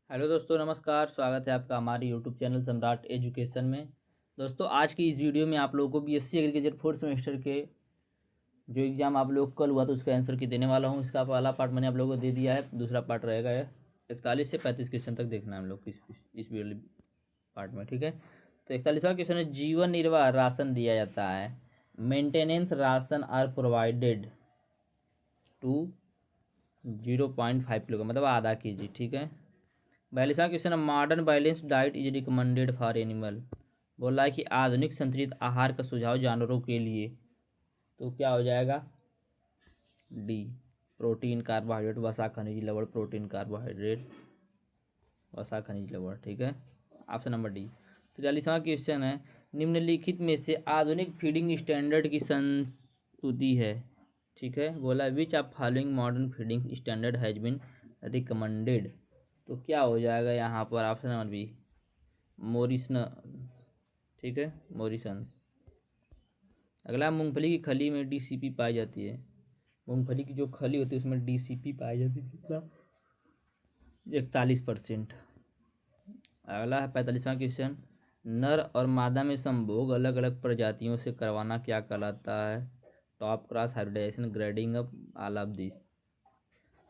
Hello दोस्तों, नमस्कार। स्वागत है आपका हमारे यूट्यूब चैनल सम्राट एजुकेशन में। दोस्तों, आज की इस वीडियो में आप लोगों को बीएससी एग्रीकल्चर फोर्थ सेमेस्टर के जो एग्ज़ाम आप लोग कल हुआ तो उसका आंसर की देने वाला हूं। इसका पहला पार्ट मैंने आप लोगों को दे दिया है, दूसरा पार्ट रहेगा 41 से 35 क्वेश्चन तक देखना है हम लोग इस वीडियो पार्ट में, ठीक है। तो 41वां क्वेश्चन है, जीवन निर्वाह राशन दिया जाता है। Maintenance ration are provided to 0.5 किलो, मतलब आधा केजी, ठीक है। 42वां क्वेश्चन है, modern balance diet is recommended for animal. बोला है कि आधुनिक संतुलित आहार का सुझाव जानवरों के लिए, तो क्या हो जाएगा? डी, प्रोटीन कार्बोहाइड्रेट वसा खनिज लवण, प्रोटीन कार्बोहाइड्रेट वसा खनिज लवण, ठीक है। Option number D. 43वां क्वेश्चन है, निम्नलिखित में से आधुनिक फीडिंग स्टैंडर्ड की संस्तुति है, ठीक है। बोला which of following modern feeding standard has been recommended. तो क्या हो जाएगा यहाँ पर? ऑप्शन नंबर बी, मोरिसन, ठीक है, मोरिसन। अगला, मूंगफली की खली में डीसीपी पाई जाती है। मूंगफली की जो खली होती है उसमें डीसीपी पाई जाती है, कितना? 41%। अगला है 45वां क्वेश्चन, नर और मादा में संभोग अलग अलग प्रजातियों से करवाना क्या कहलाता है? Top cross, hybridization, grading up, all of this.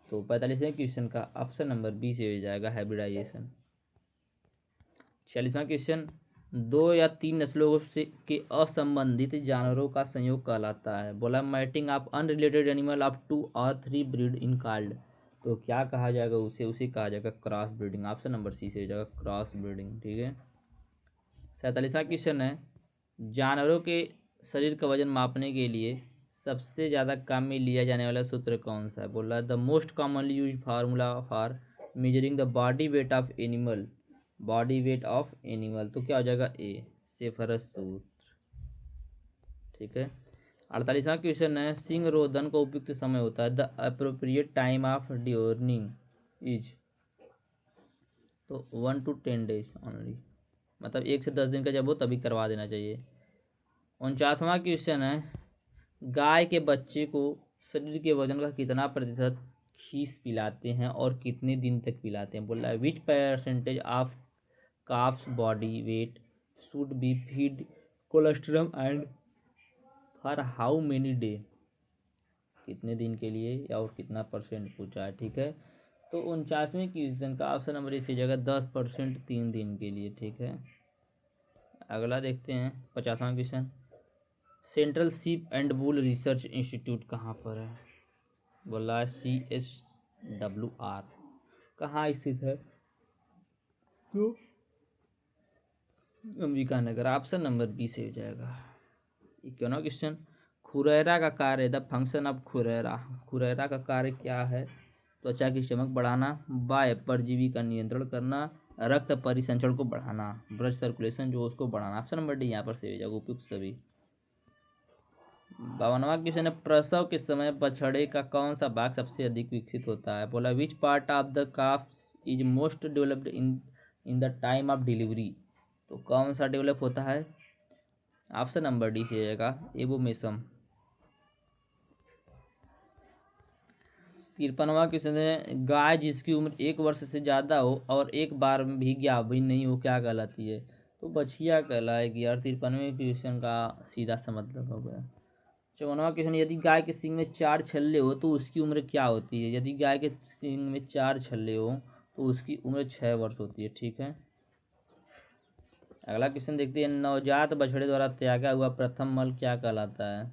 तो 45वें क्वेश्चन का ऑप्शन नंबर बी से हो जाएगा, हाइब्रिडाइजेशन। 46वां क्वेश्चन, दो या तीन नस्लों से के असंबंधित जानवरों का संयोग कहलाता है। बोला mating of unrelated animal of 2 और 3 ब्रीड इन कॉल्ड। तो क्या कहा जाएगा? उसे कहा जाएगा cross breeding. Option number C से हो जाएगा, क्रॉस ब्रीडिंग, ठीक है। 47वां क्वेश्चन है, जानवरों के शरीर का वजन मापने के लिए सबसे ज़्यादा काम में लिया जाने वाला सूत्र कौन सा है? बोल रहा है the most commonly use formula for measuring the body weight of animal, body weight of animal. तो क्या हो जाएगा? ए, सेफरस सूत्र, ठीक है। 48वां क्वेश्चन है, सिंह रोधन का उपयुक्त समय होता है। The appropriate time of deworming is. तो 1 to 10 days ओनली, मतलब 1 से 10 दिन का जब हो तभी करवा देना चाहिए। 49वां क्वेश्चन है, गाय के बच्चे को शरीर के वजन का कितना प्रतिशत खीस पिलाते हैं और कितने दिन तक पिलाते हैं? बोल रहा है which percentage of calf's body weight should be feed colostrum and for how many day, कितने दिन के लिए या और कितना परसेंट पूछा है, ठीक है। तो 49वें क्वेश्चन का ऑप्शन नंबर इसी जगह 10% 3 दिन के लिए, ठीक है। अगला देखते हैं 50वां question, central sheep and wool research institute कहाँ पर है? बोला CSWR, कहाँ स्थित है? तो Ambika Nagar. Option number B से हो जाएगा। 51वां क्वेश्चन, खुरैरा का कार्य, द फंक्शन ऑफ खुरैरा। खुरैरा का कार्य क्या है? त्वचा की चमक बढ़ाना, वायु परजीवी का नियंत्रण करना, रक्त परिसंचरण को बढ़ाना, ब्लड सर्कुलेशन जो उसको बढ़ाना। ऑप्शन नंबर डी यहाँ पर से हो जाएगा, उपयुक्त सभी। 52वां क्वेश्चन है, प्रसव के समय बछड़े का कौन सा भाग सबसे अधिक विकसित होता है? बोला which part of the calf is most developed in the time of delivery. तो कौन सा डेवलप होता है? ऑप्शन नंबर डी से जाएगा, एबोमेसम। 53वां क्वेश्चन है, गाय जिसकी उम्र 1 वर्ष से ज़्यादा हो और एक बार भी गाभिन नहीं हो क्या कहलाती है? तो बछिया कहलाएगी यार। 53वें क्वेश्चन का सीधा सा मतलब हो गया। 54वां क्वेश्चन, यदि गाय के सींग में 4 छल्ले हो तो उसकी उम्र क्या होती है? यदि गाय के सींग में 4 छल्ले हो तो उसकी उम्र 6 वर्ष होती है, ठीक है। अगला क्वेश्चन देखते हैं, नवजात बछड़े द्वारा त्यागा हुआ प्रथम मल क्या कहलाता है?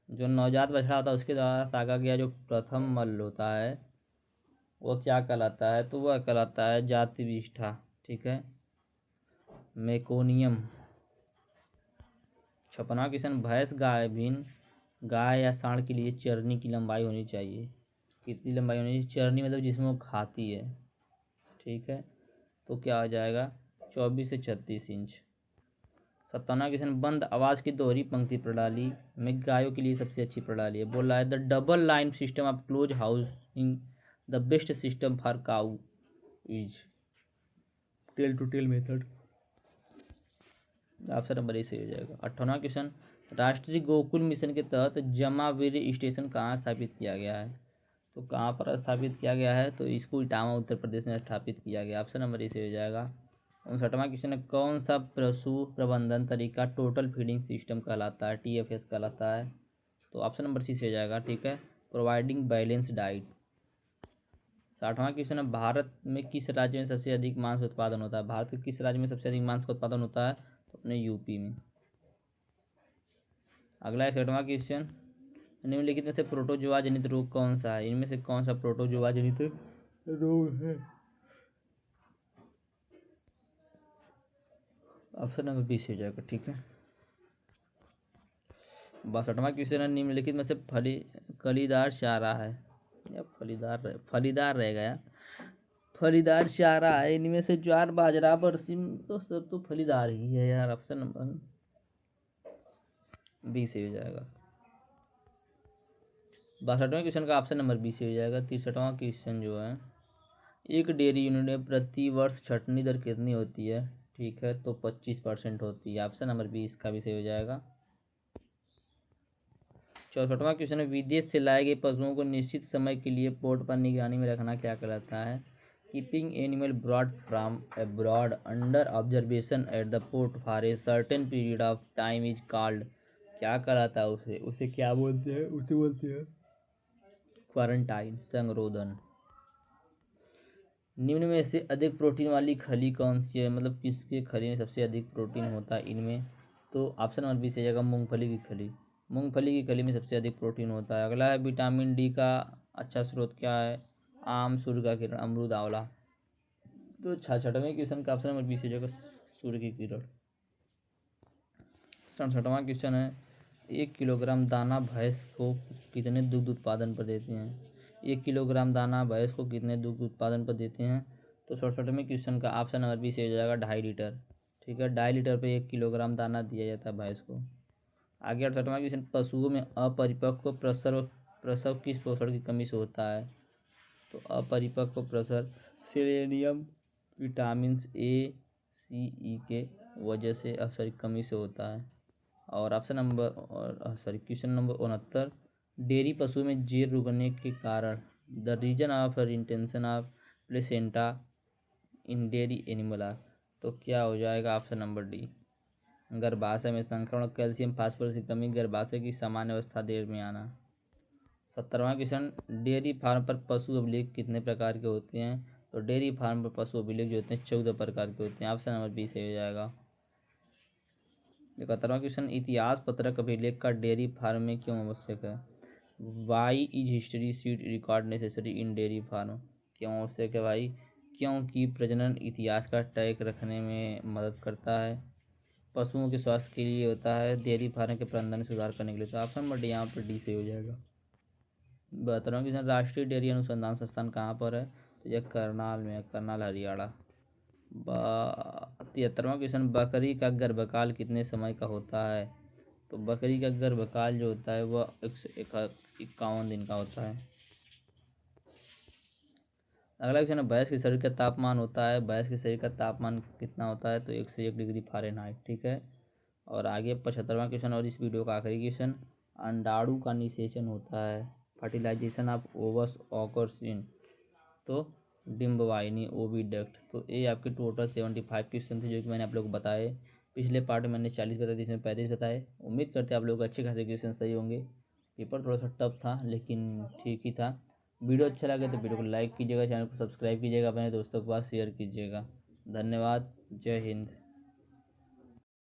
जो नवजात बछड़ा होता है उसके द्वारा त्यागा गया जो प्रथम मल होता है वो क्या कहलाता है? तो वह कहलाता है जाति विष्ठा, ठीक है, मेकोनियम। 56वां क्वेश्चन, भैंस गाभिन गाय या सांड के लिए चरनी की लंबाई होनी चाहिए, कितनी लंबाई होनी चाहिए? चरनी मतलब जिसमें वो खाती है, ठीक है। तो क्या हो जाएगा? 24 से 36 इंच। 57वां क्वेश्चन, बंद आवाज़ की दोहरी पंक्ति प्रणाली में गायों के लिए सबसे अच्छी प्रणाली है। बोल रहा है the double line system of close housing the best system for cow is. Tail to tail method. Option number A से हो जाएगा। 58वां क्वेश्चन, राष्ट्रीय गोकुल मिशन के तहत जमावेरी स्टेशन कहाँ स्थापित किया गया है? तो कहाँ पर स्थापित किया गया है, तो इसको इटावा उत्तर प्रदेश में स्थापित किया गया। ऑप्शन नंबर ए से हो जाएगा। 59वां क्वेश्चन है, कौन सा पशु प्रबंधन तरीका टोटल फीडिंग सिस्टम कहलाता है, TFS कहलाता है। तो ऑप्शन नंबर सी से हो जाएगा, ठीक है, प्रोवाइडिंग बैलेंस डाइट। 60वां क्वेश्चन है, भारत में किस राज्य में सबसे अधिक मांस उत्पादन होता है। भारत के किस राज्य में सबसे अधिक मांस का उत्पादन होता है, तो अपने यूपी में। अगला 61वां क्वेश्चन, निम्नलिखित में से प्रोटोजोआ जनित रोग कौन सा है। इनमें से कौन सा प्रोटोजोआ जनित रोग है। ऑप्शन नंबर बी से हो जाएगा, ठीक है। 62वां क्वेश्चन है, निम्नलिखित में से फलीदार चारा है, या फलीदार रहेगा यार, फलीदार चारा है, इनमें से ज्वार बाजरा बरसिम तो सब तो फलीदार ही है यार। ऑप्शन नंबर बी से हो जाएगा। 62वें क्वेश्चन का ऑप्शन नंबर बी से हो जाएगा। 63वां क्वेश्चन जो है, एक डेयरी यूनिट में प्रति वर्ष छंटनी दर कितनी होती है, ठीक है, तो 25% होती है। ऑप्शन नंबर बी इसका भी सही हो जाएगा। 64वां क्वेश्चन है, विदेश से लाए गए पशुओं को निश्चित समय के लिए पोर्ट पर निगरानी में रखना क्या कहलाता है। Keeping animal broad from abroad under observation at the port for a certain period of time is called, क्या कहलाता है उसे, क्या बोलते हैं, उसे बोलते हैं क्वारंटाइन, संरोधन। निम्न में से अधिक प्रोटीन वाली खली कौन सी है, मतलब किसके खली में सबसे अधिक प्रोटीन होता है इनमें, तो ऑप्शन नंबर बी से जाएगा, मूंगफली की खली। मूंगफली की खली में सबसे अधिक प्रोटीन होता है। अगला है, विटामिन डी का अच्छा स्रोत क्या है, आम, सूर्य का किरण, अमरूद, आंवला। तो 66वें क्वेश्चन का ऑप्शन नंबर बी से जाएगा, सूर्य की किरण। 67वां क्वेश्चन है, 1 किलोग्राम दाना भैंस को कितने दुग्ध उत्पादन पर देते हैं। 1 किलोग्राम दाना भैंस को कितने दुग्ध उत्पादन पर देते हैं, तो 67वें क्वेश्चन का ऑप्शन नंबर बी से हो जाएगा, 2.5 लीटर, ठीक है, 2.5 लीटर पे 1 किलोग्राम दाना दिया जाता है भैंस को। आगे 68वां क्वेश्चन, पशुओं में अपरिपक्व प्रसव किस पोषण की कमी से होता है, तो अपरिपक्व प्रसव सेलेनियम, विटामिन ए, सी, ई के वजह से कमी से होता है। और option number question number 69, dairy पशु में जेर रुकने के कारण, the reason of retention of placenta in dairy animal are, तो क्या हो जाएगा, ऑप्शन नंबर डी, गर्भाशय में संक्रमण, कैल्शियम फास्फोरस की कमी, गर्भाशय की सामान्य अवस्था देर में आना। 70वां क्वेश्चन, डेयरी फार्म पर पशु अभिलेख कितने प्रकार के होते हैं, तो डेयरी फार्म पर पशु अभिलेख जो होते हैं 14 प्रकार के होते हैं। ऑप्शन नंबर बी से हो जाएगा। 71वां क्वेश्चन, इतिहास पत्रक अभिलेख का डेयरी फार्म में क्यों आवश्यक है। Why is history sheet record necessary in dairy farm, क्यों आवश्यक है भाई, क्योंकि प्रजनन इतिहास का ट्रैक रखने में मदद करता है, पशुओं के स्वास्थ्य के लिए होता है, डेयरी फार्म के प्रबंधन में सुधार करने के लिए। तो ऑप्शन नंबर डी यहाँ पर डी से हो जाएगा। 72वां क्वेश्चन, राष्ट्रीय डेयरी अनुसंधान संस्थान कहाँ पर है, तो यह करनाल में है, करनाल हरियाणा। 73वां क्वेश्चन, बकरी का गर्भकाल कितने समय का होता है, तो बकरी का गर्भकाल जो होता है वह 151 दिन का होता है। अगला क्वेश्चन है, भैंस के शरीर का तापमान होता है, भैंस के शरीर का तापमान कितना होता है, तो 101 डिग्री फ़ारेनहाइट, ठीक है। और आगे 75वां क्वेश्चन और इस वीडियो का आखिरी क्वेश्चन, अंडाणु का निषेचन होता है, fertilization of ovum occurs in, तो डिम्बवाहिनी, ओविडक्ट। तो ये आपके टोटल 75 क्वेश्चन थे जो कि मैंने आप लोग को बताए। पिछले पार्ट में मैंने 40 बताए, इसमें 35 बताए। उम्मीद करते हैं आप लोग अच्छे खासे क्वेश्चन सही होंगे। पेपर थोड़ा सा टफ था लेकिन ठीक ही था। वीडियो अच्छा लगे तो वीडियो को लाइक कीजिएगा, चैनल को सब्सक्राइब कीजिएगा, अपने दोस्तों के पास शेयर कीजिएगा। धन्यवाद, जय हिंद।